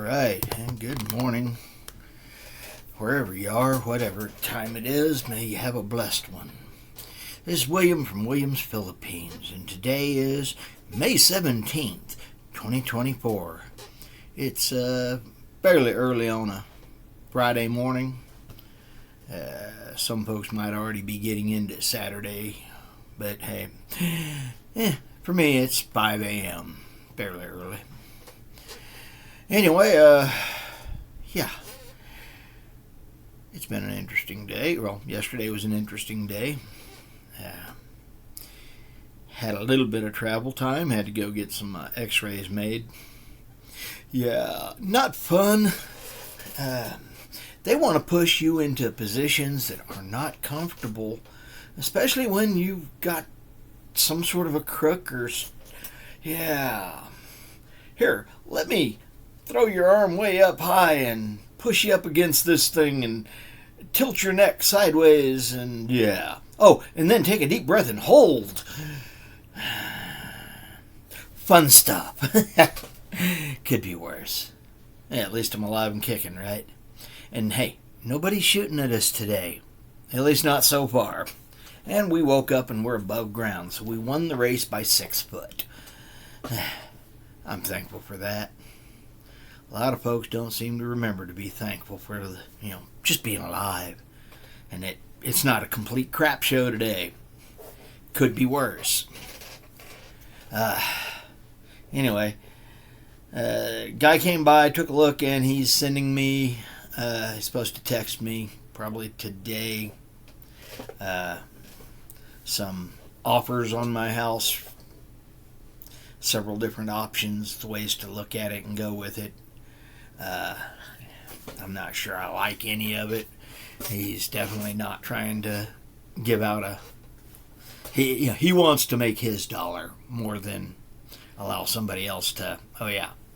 right, and good morning. Wherever you are, whatever time it is, may you have a blessed one. This is William from Williams, Philippines, and today is May 17th, 2024. It's fairly early on a Friday morning. Some folks might already be getting into Saturday, but hey, for me it's 5 a.m., fairly early. Anyway, yeah. It's been an interesting day. Well, yesterday was an interesting day. Had a little bit of travel time. Had to go get some x-rays made. Yeah, not fun. They want to push you into positions that are not comfortable, especially when you've got some sort of a crook or... Yeah. Here, let me throw your arm way up high and push you up against this thing and tilt your neck sideways and yeah. Oh, and then take a deep breath and hold. Fun stuff. Could be worse. Yeah, at least I'm alive and kicking, right? And hey, nobody's shooting at us today. At least not so far. And we woke up and we're above ground, so we won the race by 6 foot. I'm thankful for that. A lot of folks don't seem to remember to be thankful for the, just being alive. And it's not a complete crap show today. Could be worse. Anyway, guy came by, took a look, and he's sending me, he's supposed to text me probably today, some offers on my house, several different options, ways to look at it and go with it. I'm not sure I like any of it. He's definitely not trying to give out he wants to make his dollar more than allow somebody else to,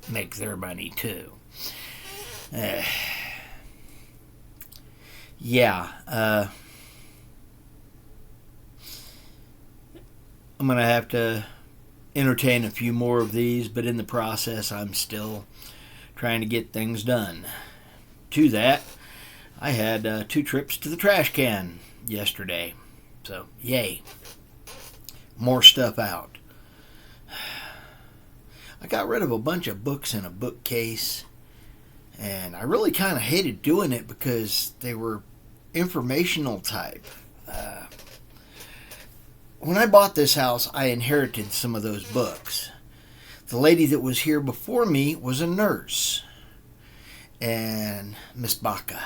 make their money too. I'm going to have to entertain a few more of these, but in the process, I'm still trying to get things done. To that, I had 2 trips to the trash can yesterday. So, yay. More stuff out. I got rid of a bunch of books in a bookcase, and I really kind of hated doing it because they were informational type. When I bought this house, I inherited some of those books. The lady that was here before me was a nurse, and Miss Baca.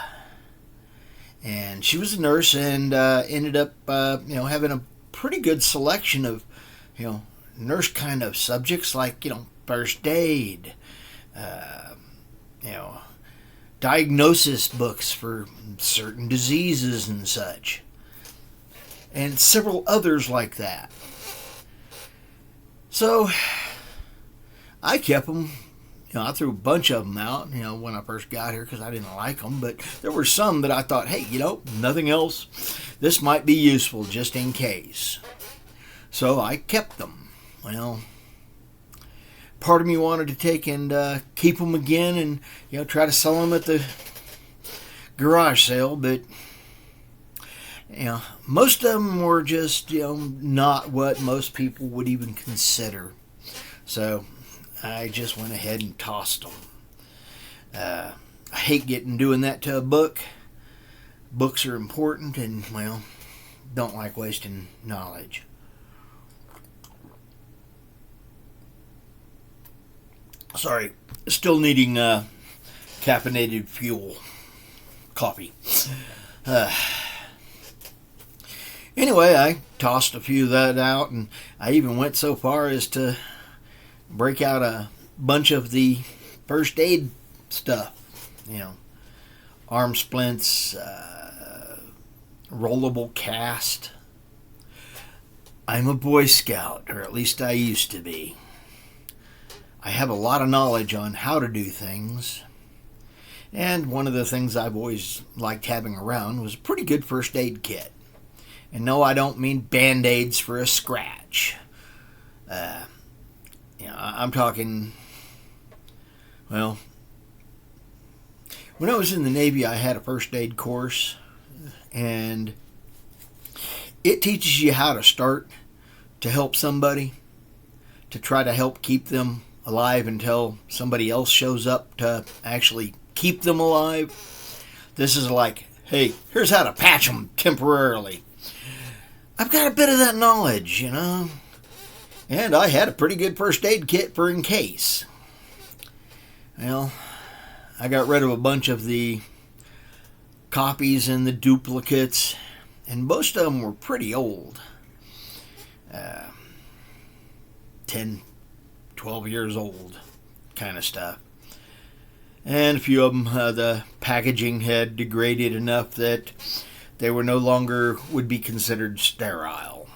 And she was a nurse and ended up, having a pretty good selection of, nurse kind of subjects like, first aid, diagnosis books for certain diseases and such, and several others like that. So I kept them. I threw a bunch of them out, when I first got here because I didn't like them. But there were some that I thought, hey, nothing else. This might be useful just in case. So I kept them. Well, part of me wanted to take and keep them again and, try to sell them at the garage sale. But, most of them were just, not what most people would even consider. So I just went ahead and tossed them. I hate doing that to a book. Books are important and, don't like wasting knowledge. Sorry, still needing caffeinated fuel. Coffee. Anyway, I tossed a few of that out, and I even went so far as to break out a bunch of the first aid stuff, arm splints, rollable cast. I'm a Boy Scout, or at least I used to be. I have a lot of knowledge on how to do things, and one of the things I've always liked having around was a pretty good first aid kit. And no, I don't mean Band-Aids for a scratch. I'm talking, When I was in the Navy, I had a first aid course, and it teaches you how to start to help somebody, to try to help keep them alive until somebody else shows up to actually keep them alive. This is like, hey, here's how to patch them temporarily. I've got a bit of that knowledge, you know. And I had a pretty good first aid kit for in case. Well, I got rid of a bunch of the copies and the duplicates, and most of them were pretty old. 10, 12 years old kind of stuff. And a few of them, the packaging had degraded enough that they were no longer would be considered sterile.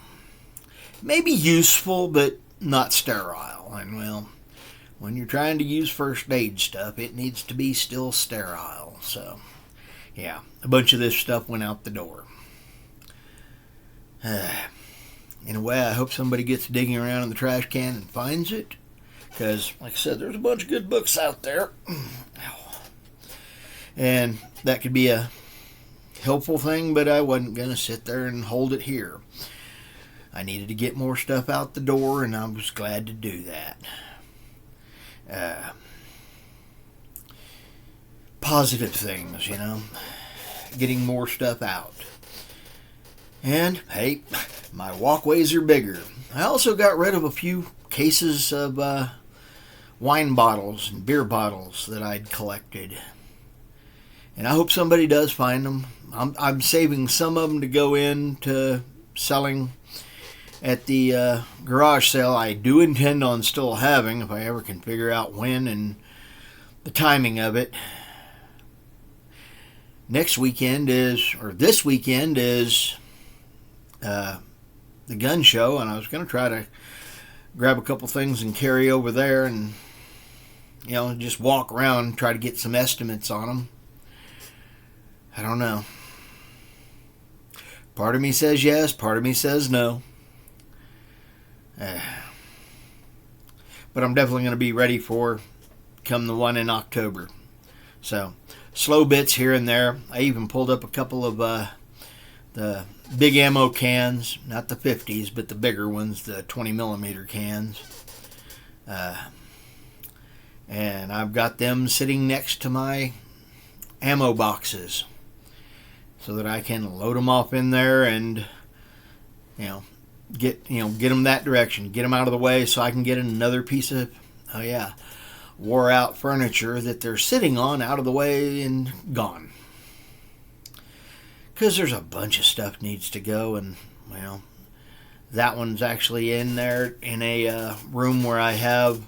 Maybe useful, but not sterile. And well, when you're trying to use first aid stuff, it needs to be still sterile. So, yeah, a bunch of this stuff went out the door. In a way, I hope somebody gets digging around in the trash can and finds it. Because, like I said, there's a bunch of good books out there. And that could be a helpful thing, but I wasn't going to sit there and hold it here. I needed to get more stuff out the door, and I was glad to do that. Positive things, you know, getting more stuff out. And hey, my walkways are bigger. I also got rid of a few cases of wine bottles and beer bottles that I'd collected, and I hope somebody does find them. I'm saving some of them to go into selling at the garage sale I do intend on still having, if I ever can figure out when and the timing of it. This weekend is the gun show, and I was going to try to grab a couple things and carry over there and, you know, just walk around and try to get some estimates on them. I don't know. Part of me says yes, part of me says no. But I'm definitely going to be ready for come the one in October. So, slow bits here and there. I even pulled up a couple of the big ammo cans, not the 50s, but the bigger ones, the 20 millimeter cans. And I've got them sitting next to my ammo boxes so that I can load them off in there and, get them that direction, get them out of the way so I can get another piece of, wore out furniture that they're sitting on out of the way and gone. Because there's a bunch of stuff needs to go, and, well, that one's actually in there in a room where I have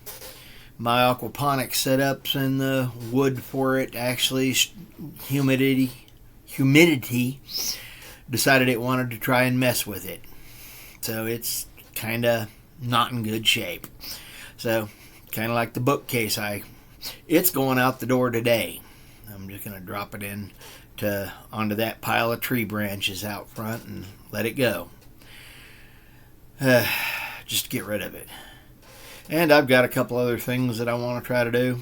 my aquaponics setups and the wood for it. Actually, humidity decided it wanted to try and mess with it. So it's kind of not in good shape. So, kind of like the bookcase, it's going out the door today. I'm just going to drop it onto that pile of tree branches out front and let it go. Just get rid of it. And I've got a couple other things that I want to try to do.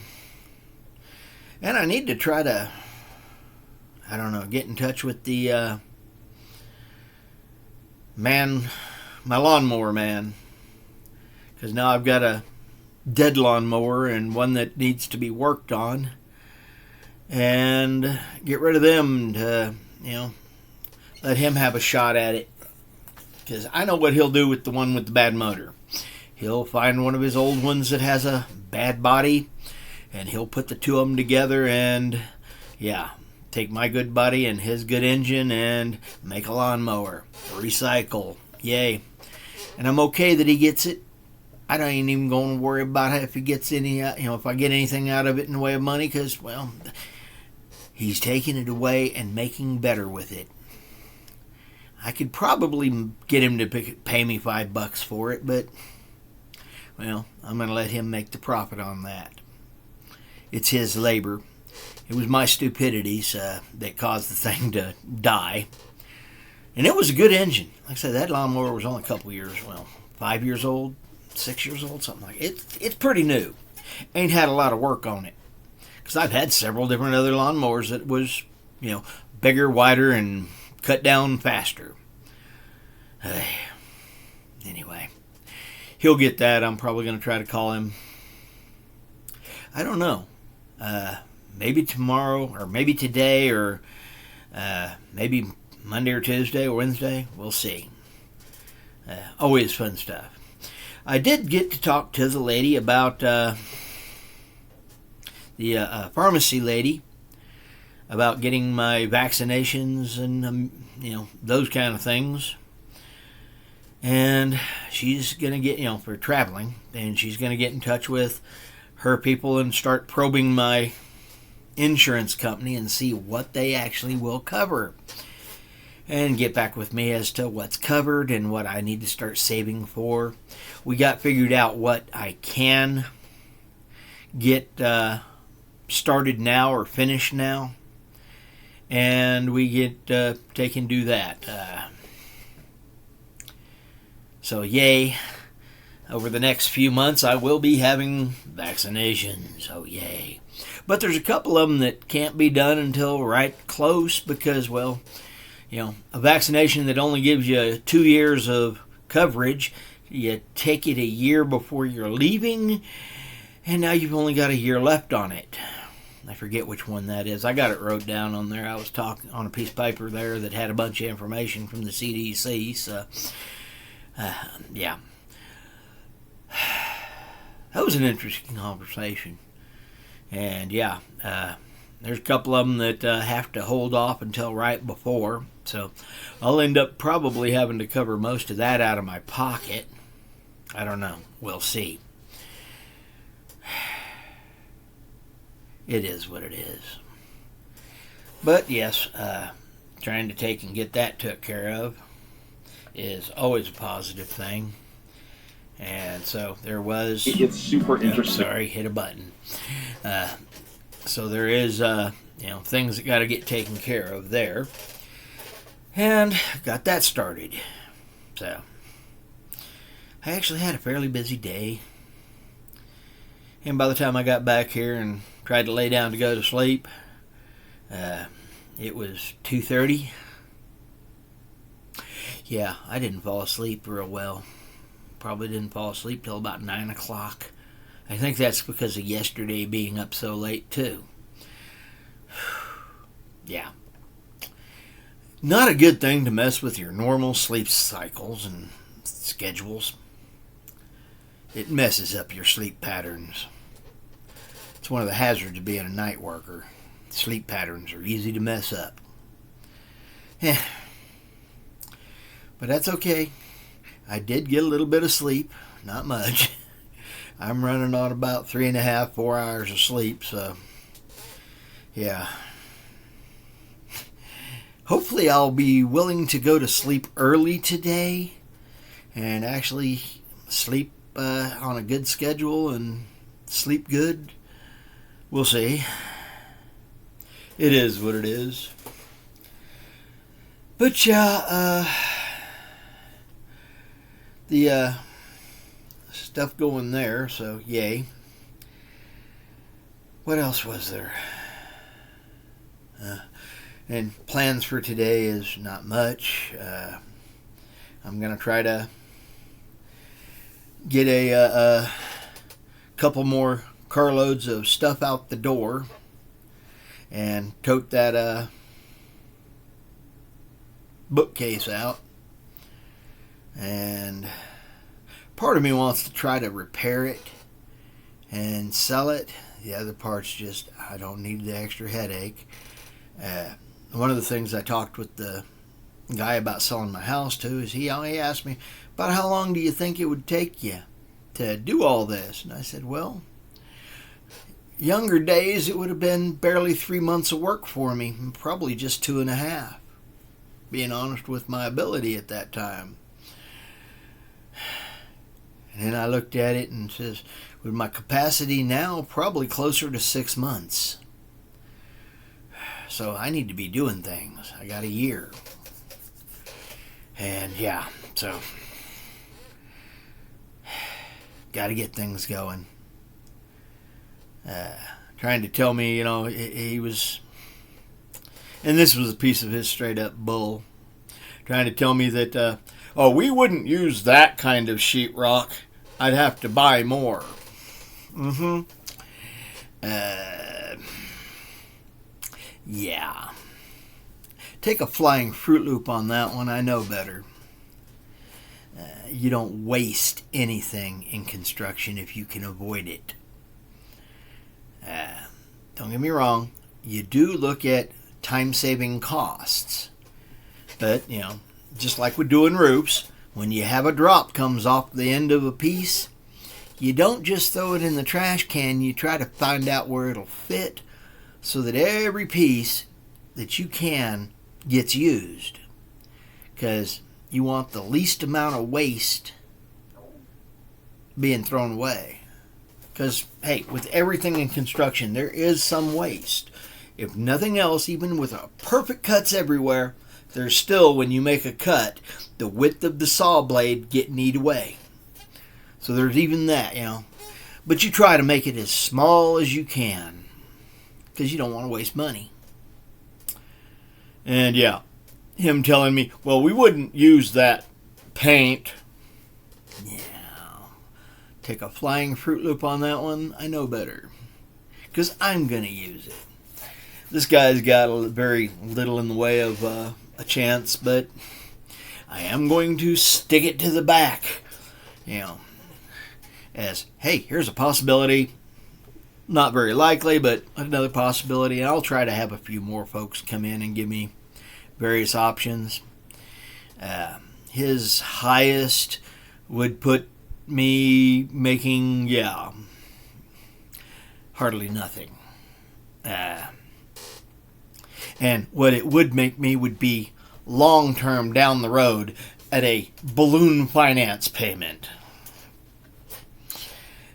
And I need to try to, get in touch with the my lawnmower man. Because now I've got a dead lawnmower and one that needs to be worked on. And get rid of them to, let him have a shot at it. Because I know what he'll do with the one with the bad motor. He'll find one of his old ones that has a bad body, and he'll put the two of them together and, take my good body and his good engine and make a lawnmower. Recycle. Yay. And I'm okay that he gets it. I don't ain't even going to worry about if he gets any, if I get anything out of it in the way of money, because, well, he's taking it away and making better with it. I could probably get him to pay me $5 for it, but, well, I'm going to let him make the profit on that. It's his labor. It was my stupidities that caused the thing to die. And it was a good engine. Like I said, that lawnmower was only a couple years, 5 years old, 6 years old, something like that. It's pretty new. Ain't had a lot of work on it. Because I've had several different other lawnmowers that was, bigger, wider, and cut down faster. Anyway, he'll get that. I'm probably going to try to call him. I don't know. Maybe tomorrow, or maybe today, or maybe Monday or Tuesday or Wednesday. We'll see. Always fun stuff. I did get to talk to the lady about the pharmacy lady about getting my vaccinations and those kind of things. And she's going to get, for traveling, and she's going to get in touch with her people and start probing my insurance company and see what they actually will cover. And get back with me as to what's covered and what I need to start saving for. We got figured out what I can get started now or finished now. And we they can do that. So yay. Over the next few months I will be having vaccinations. Oh yay. But there's a couple of them that can't be done until right close because, well, a vaccination that only gives you 2 years of coverage, you take it a year before you're leaving, and now you've only got a year left on it. I forget which one that is. I got it wrote down on there. I was talking on a piece of paper there that had a bunch of information from the CDC. So, yeah. That was an interesting conversation. And, yeah, there's a couple of them that have to hold off until right before. So I'll end up probably having to cover most of that out of my pocket. I don't know. We'll see. It is what it is. But yes, trying to take and get that took care of is always a positive thing. And so there was... It gets super interesting. Sorry, hit a button. So there is, things that got to get taken care of there. And got that started. So I actually had a fairly busy day. And by the time I got back here and tried to lay down to go to sleep, it was 2:30. Yeah, I didn't fall asleep real well. Probably didn't fall asleep till about 9 o'clock. I think that's because of yesterday being up so late, too. Yeah. Not a good thing to mess with your normal sleep cycles and schedules. It messes up your sleep patterns. It's one of the hazards of being a night worker. Sleep patterns are easy to mess up. Yeah. But that's okay. I did get a little bit of sleep. Not much. I'm running on about 3.5, 4 hours of sleep, so yeah. Hopefully I'll be willing to go to sleep early today and actually sleep on a good schedule and sleep good. We'll see. It is what it is. But yeah, the stuff going there, so yay. What else was there? And plans for today is not much. I'm going to try to get a couple more carloads of stuff out the door and tote that bookcase out. And part of me wants to try to repair it and sell it. The other part's just, I don't need the extra headache. One of the things I talked with the guy about selling my house to is he asked me, about how long do you think it would take you to do all this? And I said, well, younger days it would have been barely 3 months of work for me, probably just 2.5, being honest with my ability at that time. And then I looked at it and says, with my capacity now, probably closer to 6 months. So I need to be doing things. I got a year. And yeah, so got to get things going. trying to tell me, he was, and this was a piece of his straight up bull, trying to tell me that, we wouldn't use that kind of sheetrock. I'd have to buy more. Mm-hmm. Yeah. Take a flying Fruit Loop on that one. I know better. You don't waste anything in construction if you can avoid it. Don't get me wrong. You do look at time-saving costs. But, just like with doing roofs, when you have a drop comes off the end of a piece, you don't just throw it in the trash can. You try to find out where it'll fit so that every piece that you can gets used. Because you want the least amount of waste being thrown away. Because, hey, with everything in construction, there is some waste. If nothing else, even with a perfect cuts everywhere, there's still, when you make a cut, the width of the saw blade getting eat away. So there's even that, But you try to make it as small as you can. Because you don't want to waste money. And yeah, him telling me, well, we wouldn't use that paint. Yeah. Take a flying Fruit Loop on that one. I know better. Because I'm going to use it. This guy's got very little in the way of a chance, but I am going to stick it to the back. As, hey, here's a possibility. Not very likely, but another possibility. And I'll try to have a few more folks come in and give me various options. His highest would put me making, hardly nothing. And what it would make me would be long-term down the road at a balloon finance payment.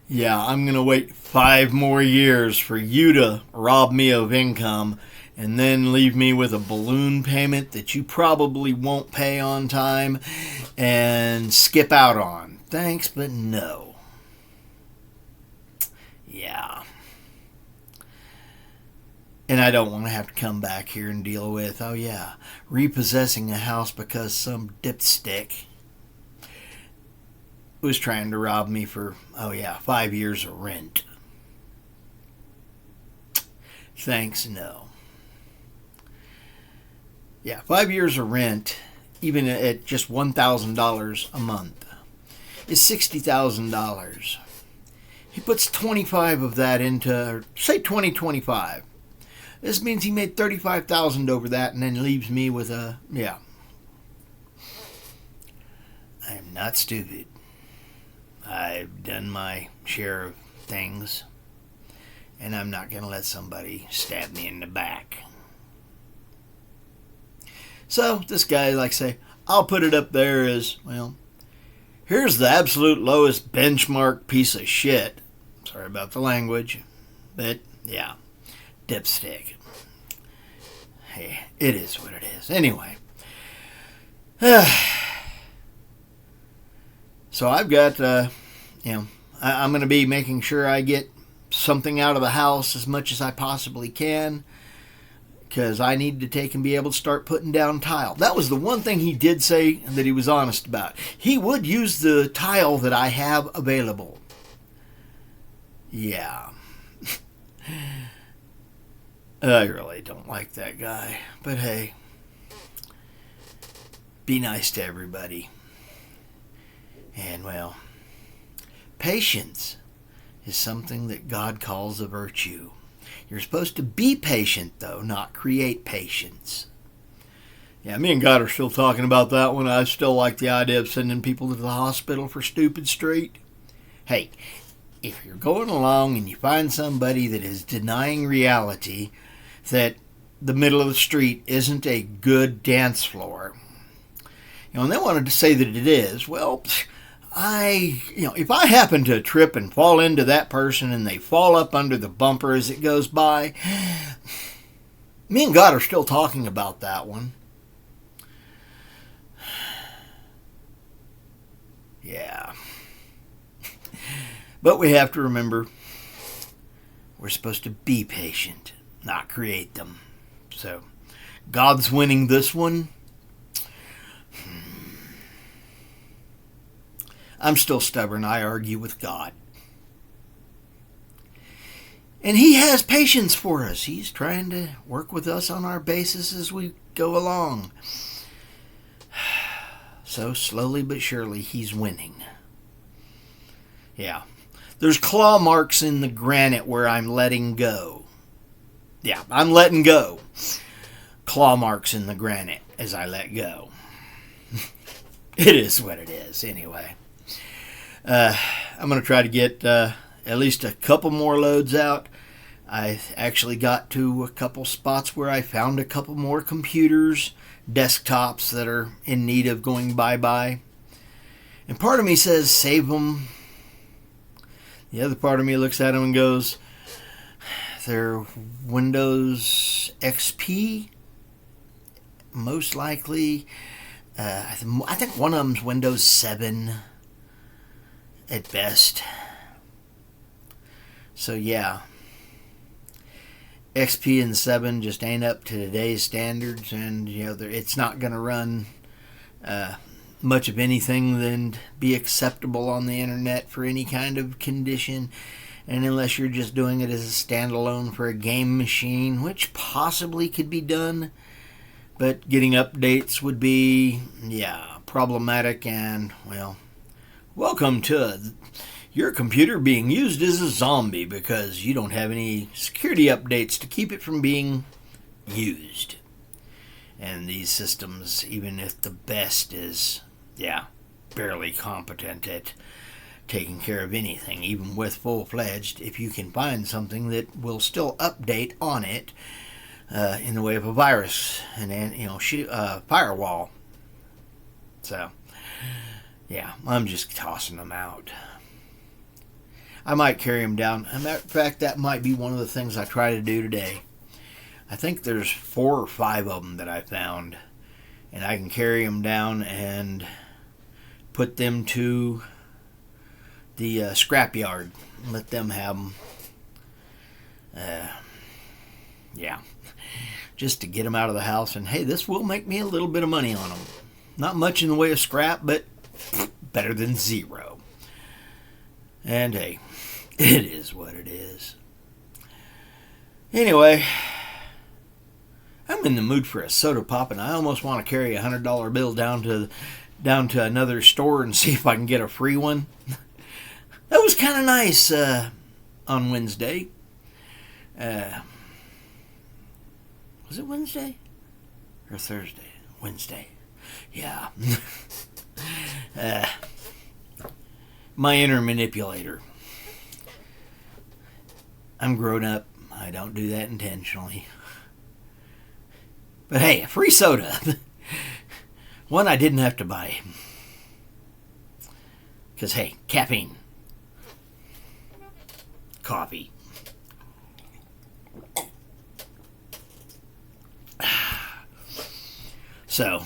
Yeah, I'm going to wait 5 more years for you to rob me of income and then leave me with a balloon payment that you probably won't pay on time and skip out on. Thanks, but no. Yeah. And I don't want to have to come back here and deal with, repossessing a house because some dipstick was trying to rob me for, 5 years of rent. Thanks, no. Yeah, 5 years of rent, even at just $1,000 a month, is $60,000. He puts 25 of that into, say 2025. This means he made $35,000 over that and then leaves me with I am not stupid. I've done my share of things, and I'm not going to let somebody stab me in the back. So this guy, say, I'll put it up there as, here's the absolute lowest benchmark piece of shit. Sorry about the language, but dipstick. Hey, it is what it is. Anyway. So I've got, I'm going to be making sure I get something out of the house as much as I possibly can, because I need to take and be able to start putting down tile. That was the one thing he did say that he was honest about. He would use the tile that I have available. Yeah. I really don't like that guy. But hey, be nice to everybody. And patience is something that God calls a virtue. You're supposed to be patient, though, not create patience. Yeah, me and God are still talking about that one. I still like the idea of sending people to the hospital for stupid street. Hey, if you're going along and you find somebody that is denying reality that the middle of the street isn't a good dance floor, and they wanted to say that it is, if I happen to trip and fall into that person and they fall up under the bumper as it goes by, me and God are still talking about that one. Yeah. But we have to remember, We're supposed to be patient, not create them. So, God's winning this one. I'm still stubborn. I argue with God. And He has patience for us. He's trying to work with us on our basis as we go along. So slowly but surely, He's winning. Yeah. There's claw marks in the granite where I'm letting go. Yeah, I'm letting go. Claw marks in the granite as I let go. It is what it is, anyway. I'm going to try to get at least a couple more loads out. I actually got to a couple spots where I found a couple more computers, desktops that are in need of going bye-bye. And part of me says save them. The other part of me looks at them and goes, they're Windows XP, most likely. I think one of them's Windows 7 at best. So yeah, XP and 7 just ain't up to today's standards, and it's not going to run much of anything than be acceptable on the internet for any kind of condition. And unless you're just doing it as a standalone for a game machine, which possibly could be done, but getting updates would be, problematic. And, well, welcome to your computer being used as a zombie because you don't have any security updates to keep it from being used. And these systems, even if the best is, barely competent at taking care of anything, even with full-fledged, if you can find something that will still update on it in the way of a virus and firewall. So, I'm just tossing them out. I might carry them down. As a matter of fact, that might be one of the things I try to do today. I think there's 4 or 5 of them that I found, and I can carry them down and put them to the scrapyard. Let them have them. Just to get them out of the house. And hey, this will make me a little bit of money on them. Not much in the way of scrap, but better than zero. And hey, it is what it is. Anyway, I'm in the mood for a soda pop, and I almost want to carry a $100 bill down to another store and see if I can get a free one. That was kind of nice on Wednesday. Was it Wednesday or Thursday? Wednesday. Yeah. My inner manipulator. I'm grown up. I don't do that intentionally. But hey, a free soda. One I didn't have to buy. Because hey, caffeine. Coffee. So,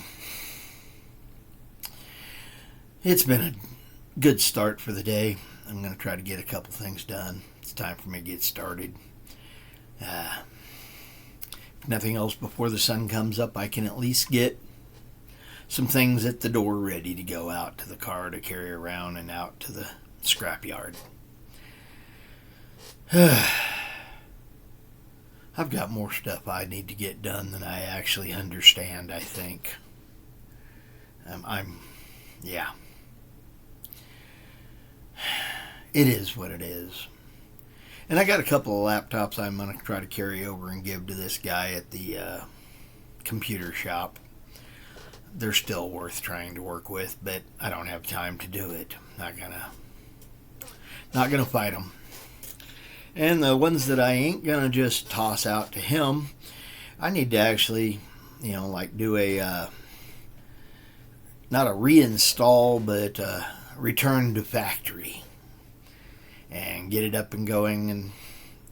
it's been a good start for the day. I'm going to try to get a couple things done. It's time for me to get started. If nothing else, before the sun comes up, I can at least get some things at the door ready to go out to the car to carry around and out to the scrapyard. I've got more stuff I need to get done than I actually understand, I think. It is what it is. And I got a couple of laptops I'm going to try to carry over and give to this guy at the computer shop. They're still worth trying to work with, but I don't have time to do it. Not gonna fight them. And the ones that I ain't gonna just toss out to him, I need to actually, do a not a reinstall, but return to factory, and get it up and going and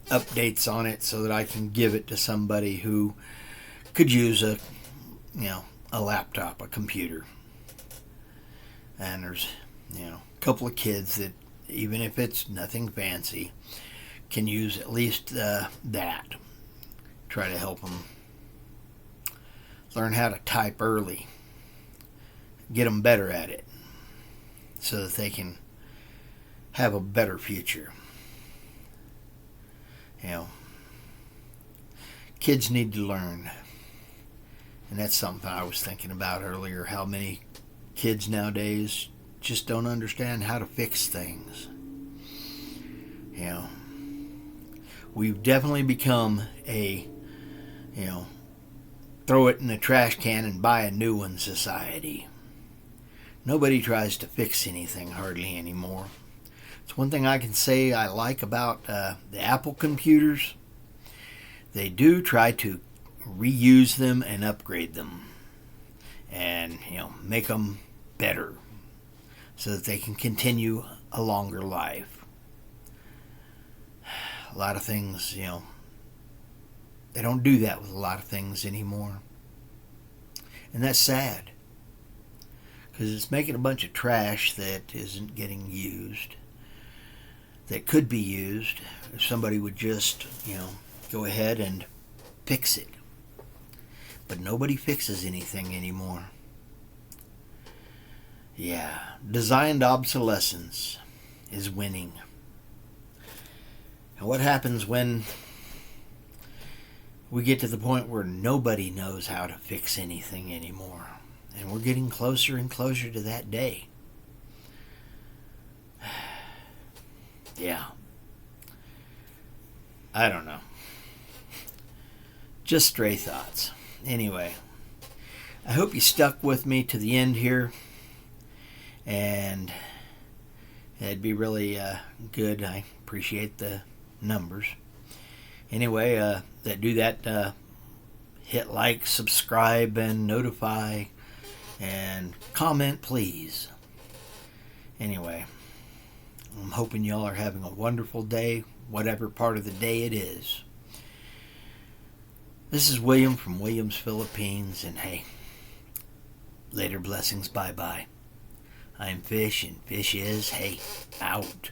updates on it so that I can give it to somebody who could use a laptop, a computer. And there's, a couple of kids that, even if it's nothing fancy, can use at least that. Try to help them learn how to type early, get them better at it, so that they can have a better future. You know, kids need to learn. And that's something I was thinking about earlier, how many kids nowadays just don't understand how to fix things. You know, we've definitely become a, throw it in the trash can and buy a new one society. Nobody tries to fix anything hardly anymore. It's one thing I can say I like about the Apple computers. They do try to reuse them and upgrade them, and make them better so that they can continue a longer life. A lot of things, they don't do that with a lot of things anymore, and that's sad, because it's making a bunch of trash that isn't getting used, that could be used if somebody would just go ahead and fix it. But nobody fixes anything anymore. Yeah, designed obsolescence is winning. And what happens when we get to the point where nobody knows how to fix anything anymore? And we're getting closer and closer to that day. Yeah. I don't know. Just stray thoughts. Anyway, I hope you stuck with me to the end here, and it'd be really good. I appreciate the numbers. Anyway, that do that, hit like, subscribe, and notify, and comment, please. Anyway, I'm hoping y'all are having a wonderful day, whatever part of the day it is. This is William from Williams, Philippines, and hey, later blessings, bye-bye. I'm Fish, and Fish is, hey, out.